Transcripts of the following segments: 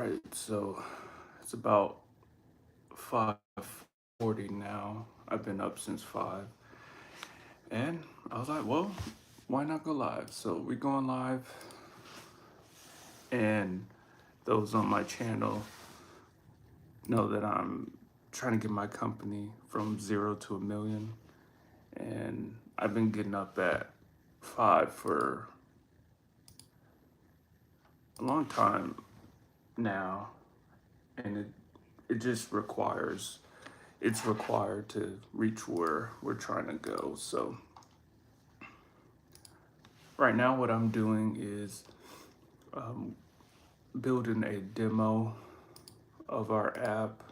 Right, so it's about 5:40 now. I've been up since 5. And I was like, well, why not go live? So we're going live, and those on my channel know that I'm trying to get my company from 0 to 1 million. And I've been getting up at 5 for a long time now, and it just it's required to reach where we're trying to go. So right now, what I'm doing is um, building a demo of our app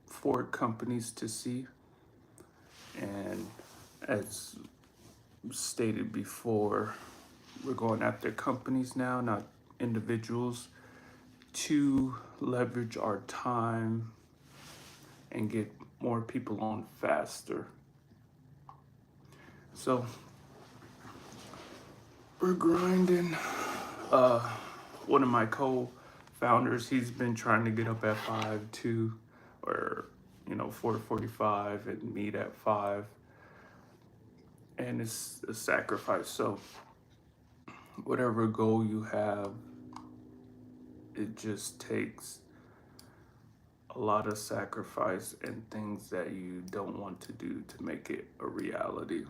for companies to see. And as stated before, we're going after companies now, not individuals, to leverage our time and get more people on faster. So we're grinding. Uh, One of my co-founders, he's been trying to get up at 5 too, or 4:45 and meet at 5, and it's a sacrifice. So whatever goal you have, it just takes a lot of sacrifice and things that you don't want to do to make it a reality.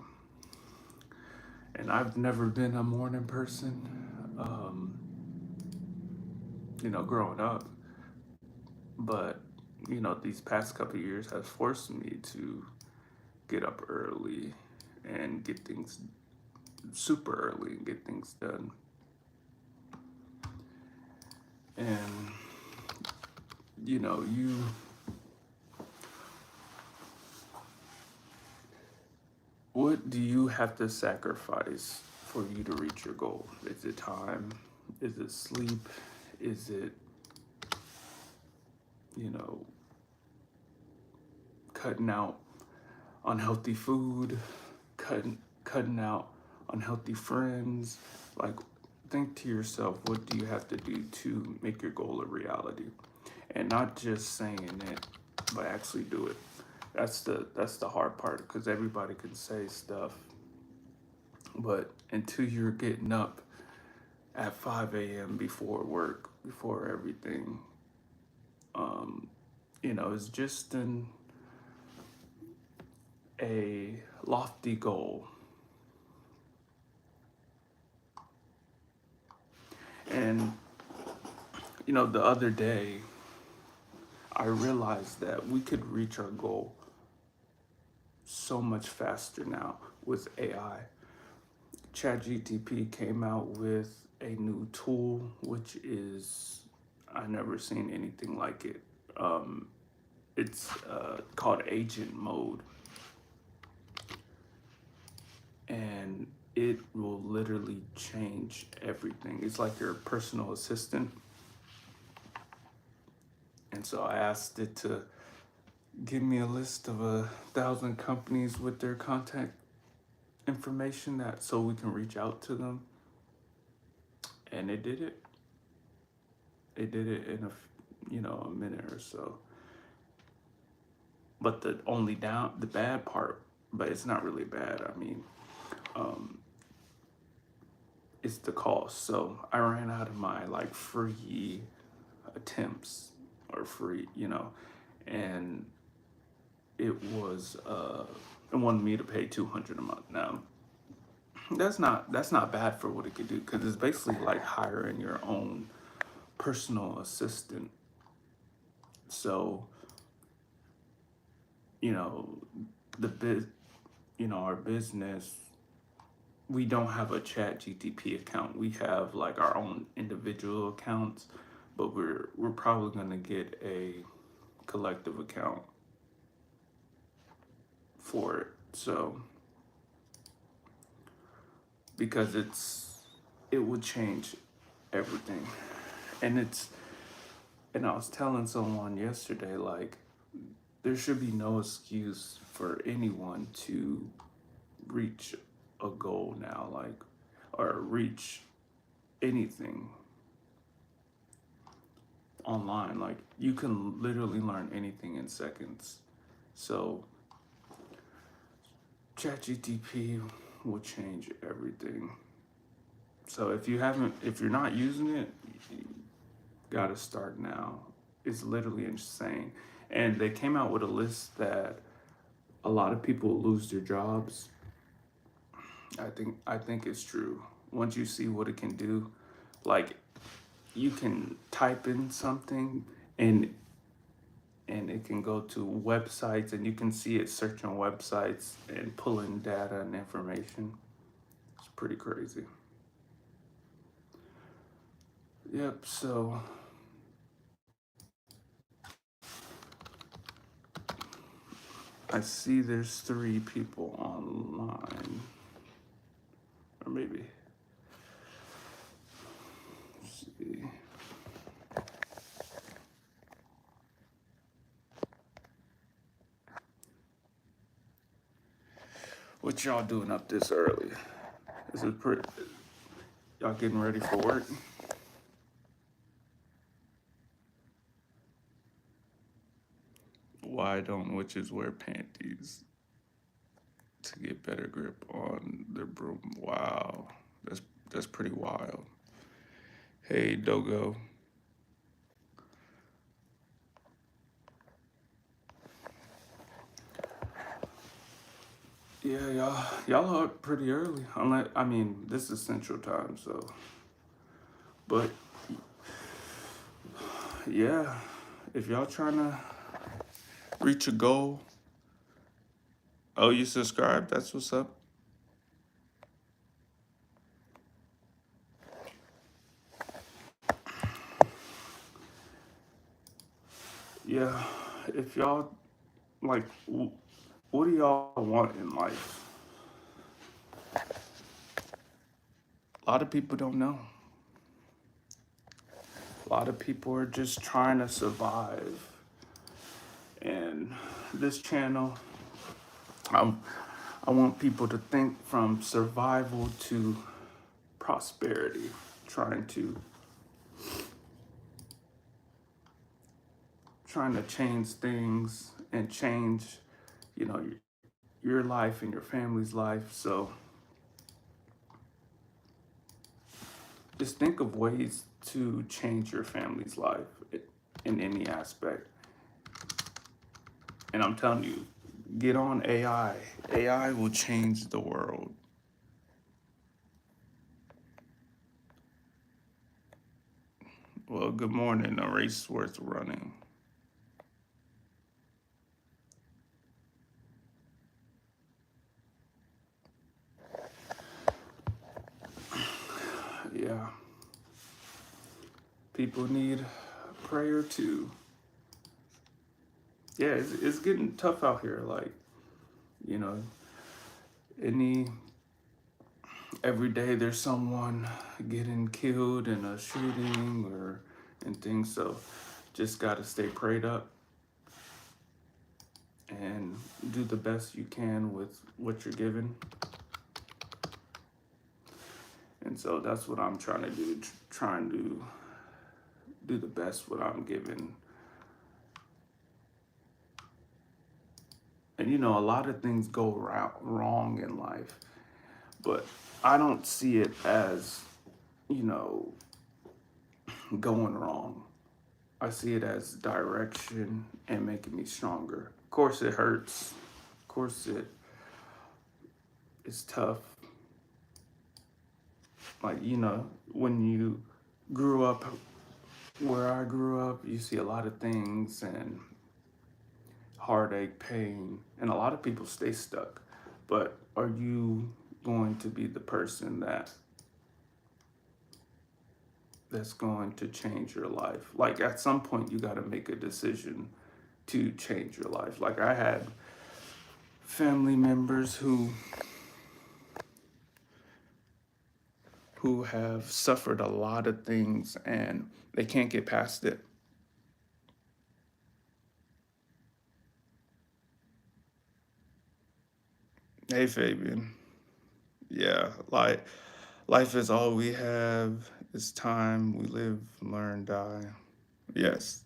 And I've never been a morning person, growing up, but these past couple of years has forced me to get up early and get things super early and get things done. And you know, you what do you have to sacrifice for you to reach your goal? Is it time? Is it sleep? Is it, you know, cutting out unhealthy food, cutting out unhealthy friends? Like, think to yourself, what do you have to do to make your goal a reality? And not just saying it, but actually do it. That's the hard part, because everybody can say stuff, but until you're getting up at 5 a.m. before work, before everything, um, it's just a lofty goal. And the other day, I realized that we could reach our goal so much faster now with AI. ChatGTP came out with a new tool, which is, I never seen anything like it. It's called Agent Mode, and it will literally change everything. It's like your personal assistant. And so I asked it to give me a list of 1,000 companies with their contact information, that so we can reach out to them, and it did it. It did it in a minute or so. But the bad part, but it's not really bad. I mean, um, it's the cost. So I ran out of my like free attempts, or free, and it wanted me to pay 200 a month. Now that's not bad for what it could do, because it's basically like hiring your own personal assistant. So you know the biz our business, we don't have a ChatGTP account. We have like our own individual accounts, but we're probably gonna get a collective account for it. So because it would change everything. And I was telling someone yesterday, like, there should be no excuse for anyone to reach a goal now, like, or reach anything. online. Like you can literally learn anything in seconds. So ChatGTP will change everything. So if you're not using it, you gotta start now. It's literally insane. And they came out with a list that a lot of people lose their jobs. I think it's true. Once you see what it can do, like you can type in something and it can go to websites and you can see it searching websites and pulling data and information. It's pretty crazy. Yep, so I see there's 3 people online. Or maybe. Let's see. What y'all doing up this early? This is pretty. Y'all getting ready for work? Why don't witches wear panties to get better grip on their broom? Wow, that's pretty wild. Hey, Dogo. Yeah, y'all are up pretty early. Unless I mean, this is Central Time, so. But yeah, if y'all trying to reach a goal, oh, you subscribe? That's what's up. Yeah, if y'all like, what do y'all want in life? A lot of people don't know. A lot of people are just trying to survive. And this channel, I'm, I want people to think from survival to prosperity, trying to change things and change, you know, your life and your family's life. So just think of ways to change your family's life in any aspect. And I'm telling you, get on AI. AI will change the world. Well, good morning. A race worth running. Yeah. People need prayer too. Yeah, it's getting tough out here. Like, you know, any every day there's someone getting killed in a shooting or and things. So just gotta stay prayed up and do the best you can with what you're given. And so that's what I'm trying to do, trying to do the best what I'm given. And you know, a lot of things go wrong in life, but I don't see it as, you know, going wrong. I see it as direction and making me stronger. Of course, it hurts. Of course, it's tough. Like, you know, when you grew up where I grew up, you see a lot of things and heartache, pain, and a lot of people stay stuck. But are you going to be the person that's going to change your life? Like at some point, you got to make a decision to change your life. Like I had family members who have suffered a lot of things and they can't get past it. Hey Fabian. Yeah, like life is all we have. It's time we live, learn, die. Yes.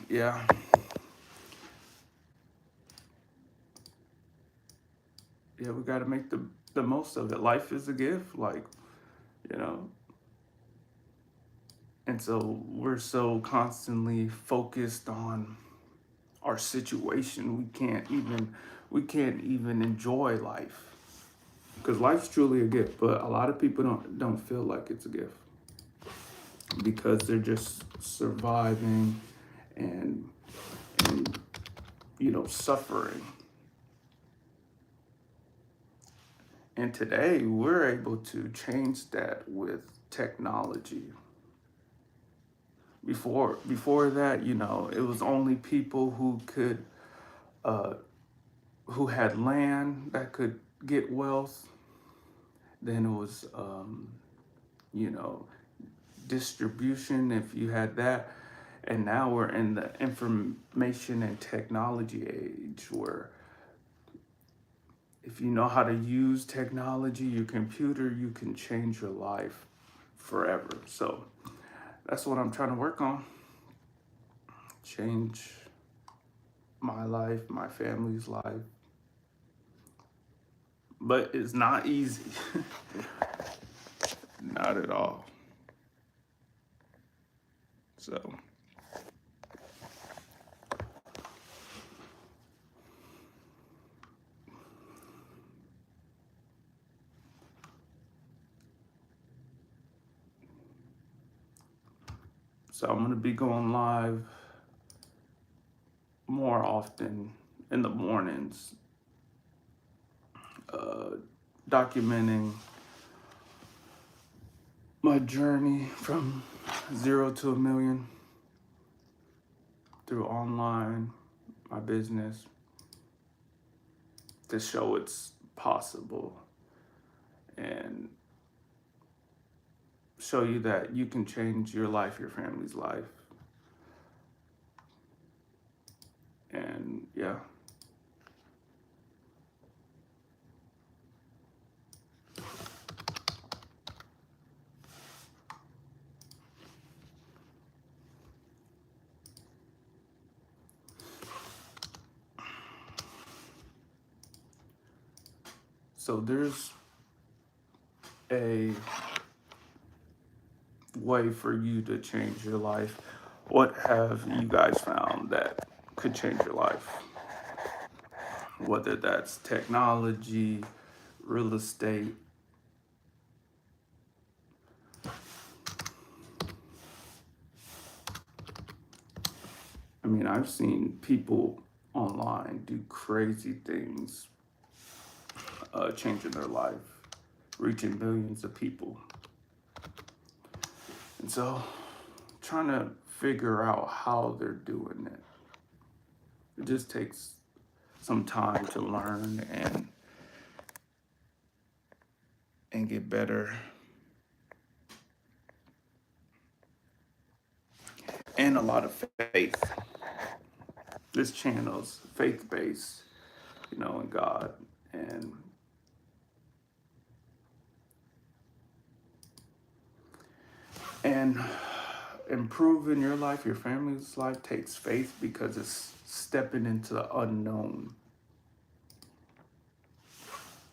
Yeah. Yeah, we got to make the most of it. Life is a gift, like, you know. And so we're so constantly focused on our situation, we can't even enjoy life, because life's truly a gift, but a lot of people don't feel like it's a gift because they're just surviving and and suffering. And today we're able to change that with technology. Before that, it was only people uh, who had land that could get wealth. Then it was you know distribution, if you had that. And now we're in the information and technology age, where if you know how to use technology, your computer, you can change your life forever. So that's what I'm trying to work on. Change my life, my family's life. But it's not easy. Not at all. So I'm gonna be going live more often in the mornings, uh, documenting my journey from 0 to 1 million through online, my business, to show it's possible and show you that you can change your life, your family's life. And yeah, so there's a way for you to change your life. What have you guys found that could change your life? Whether that's technology, real estate. I mean, I've seen people online do crazy things, changing their life, reaching millions of people. And so, trying to figure out how they're doing it. It just takes some time to learn and get better. And a lot of faith. This channel's faith based, in God. And and improving your life, your family's life, takes faith, because it's stepping into the unknown.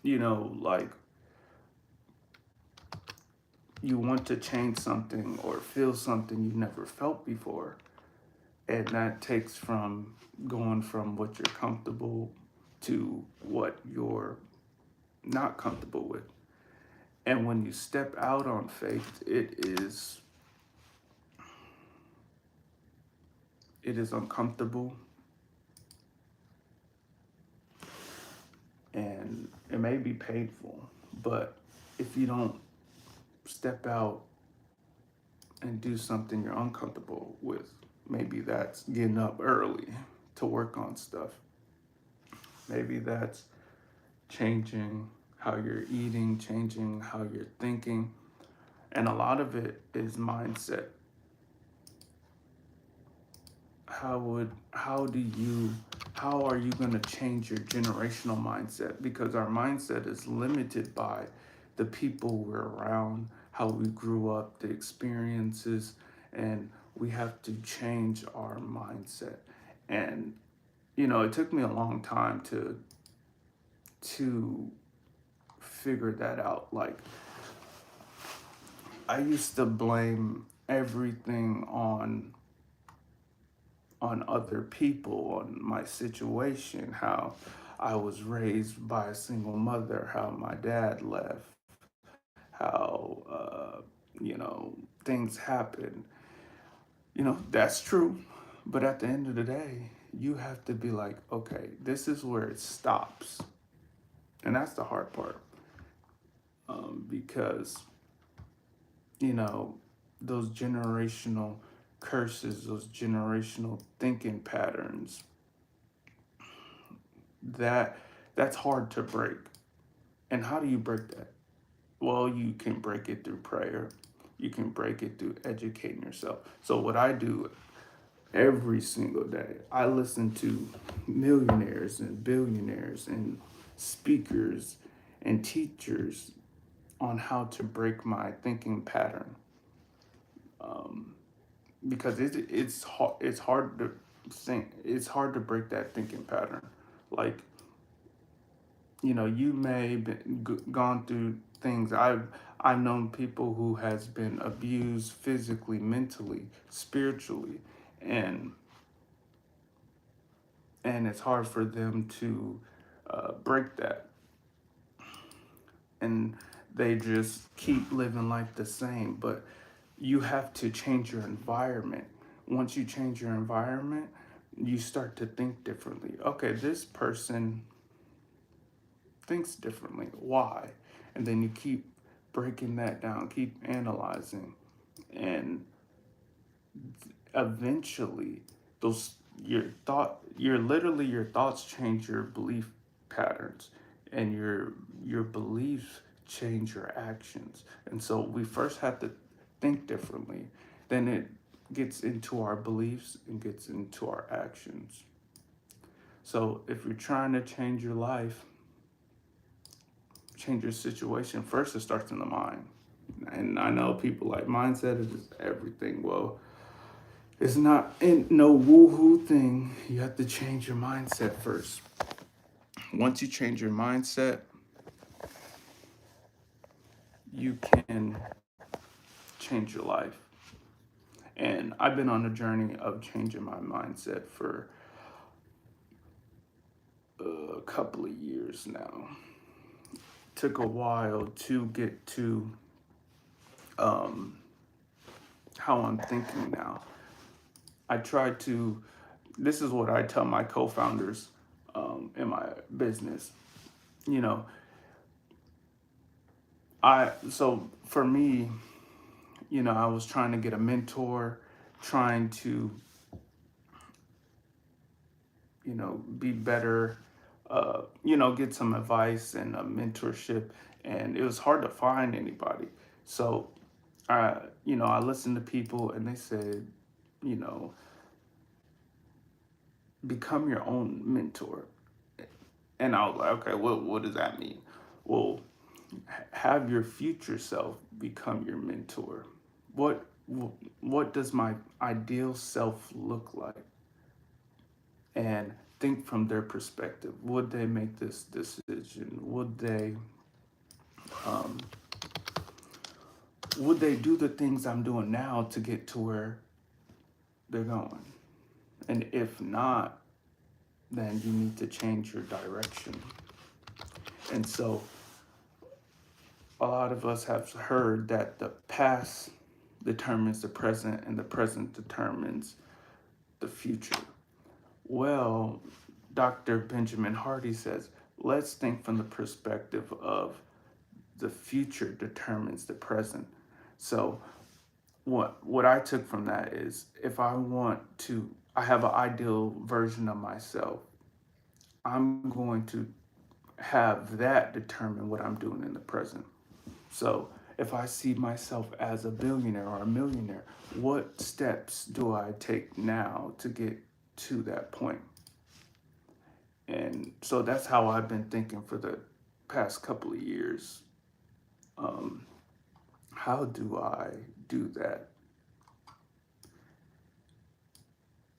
Like, you want to change something or feel something you never felt before. And that takes from going from what you're comfortable to what you're not comfortable with. And when you step out on faith, it is uncomfortable, and it may be painful. But if you don't step out and do something you're uncomfortable with, maybe that's getting up early to work on stuff. Maybe that's changing how you're eating, changing how you're thinking. And a lot of it is mindset. How are you going to change your generational mindset? Because our mindset is limited by the people we're around, how we grew up, the experiences, and we have to change our mindset. And it took me a long time to figure that out. Like, I used to blame everything on other people, on my situation, how I was raised by a single mother, how my dad left, how things happen. That's true. But at the end of the day, you have to be like, okay, this is where it stops. And that's the hard part. Because, you know, those generational curses, those generational thinking patterns, that that's hard to break. And how do you break that? Well, you can break it through prayer. You can break it through educating yourself. So what I do every single day, I listen to millionaires and billionaires and speakers and teachers on how to break my thinking pattern. Um, because it's hard to think. It's hard to break that thinking pattern. Like, you may have gone through things. I've known people who has been abused physically, mentally, spiritually, and it's hard for them to break that, and they just keep living life the same. But you have to change your environment. Once you change your environment, you start to think differently. Okay, this person thinks differently. Why? And then you keep breaking that down, keep analyzing, and eventually those your thoughts change your belief patterns, and your beliefs change your actions. And so we first have to think differently, then it gets into our beliefs and gets into our actions. So if you're trying to change your life, change your situation, first it starts in the mind. And I know people like mindset is everything. Well, it's not in no woohoo thing. You have to change your mindset first. Once you change your mindset, you can change your life. And I've been on a journey of changing my mindset for a couple of years now. Took a while to get to um, how I'm thinking now. I try to, this is what I tell my co founders in my business. You know, so for me, I was trying to get a mentor, trying to, be better, get some advice and a mentorship. And it was hard to find anybody. So, I listened to people and they said, you know, become your own mentor. And I was like, okay, what does that mean? Well, have your future self become your mentor. What what does my ideal self look like? And think from their perspective. Would they make this decision? Um, would they do the things I'm doing now to get to where they're going? And if not, then you need to change your direction. And so a lot of us have heard that the past determines the present and the present determines the future. Well, Dr. Benjamin Hardy says, let's think from the perspective of the future determines the present. So what I took from that is, if I have an ideal version of myself, I'm going to have that determine what I'm doing in the present. So if I see myself as a billionaire or a millionaire, what steps do I take now to get to that point? And so that's how I've been thinking for the past couple of years. Um, how do I do that?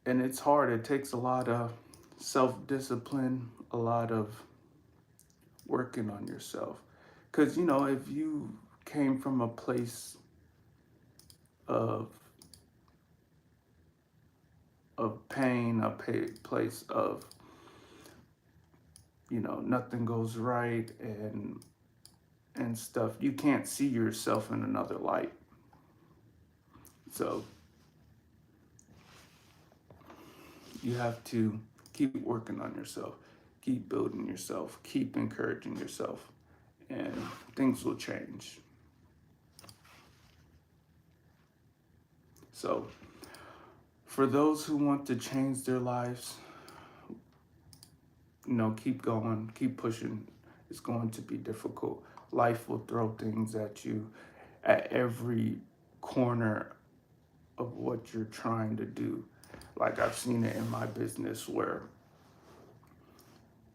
and it's hard. It takes a lot of self-discipline, a lot of working on yourself. Because, you know, if you came from a place of pain, place of, you know, nothing goes right and stuff, you can't see yourself in another light. So you have to keep working on yourself, keep building yourself, keep encouraging yourself, and things will change. So for those who want to change their lives, you know, keep going, keep pushing. It's going to be difficult. Life will throw things at you at every corner of what you're trying to do. Like I've seen it in my business where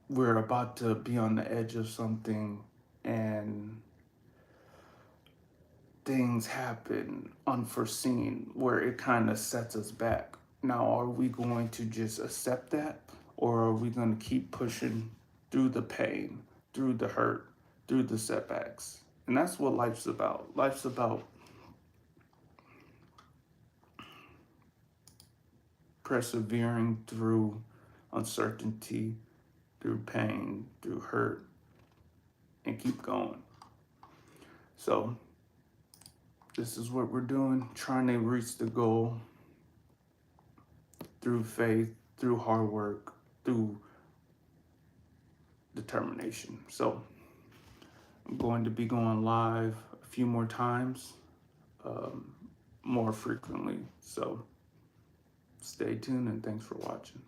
we're about to be on the edge of something and things happen unforeseen where it kind of sets us back. Now, are we going to just accept that, or are we going to keep pushing through the pain, through the hurt, through the setbacks? And that's what life's about. Life's about persevering through uncertainty, through pain, through hurt, and keep going. So this is what we're doing, trying to reach the goal through faith, through hard work, through determination. So I'm going to be going live a few more times, more frequently. So stay tuned and thanks for watching.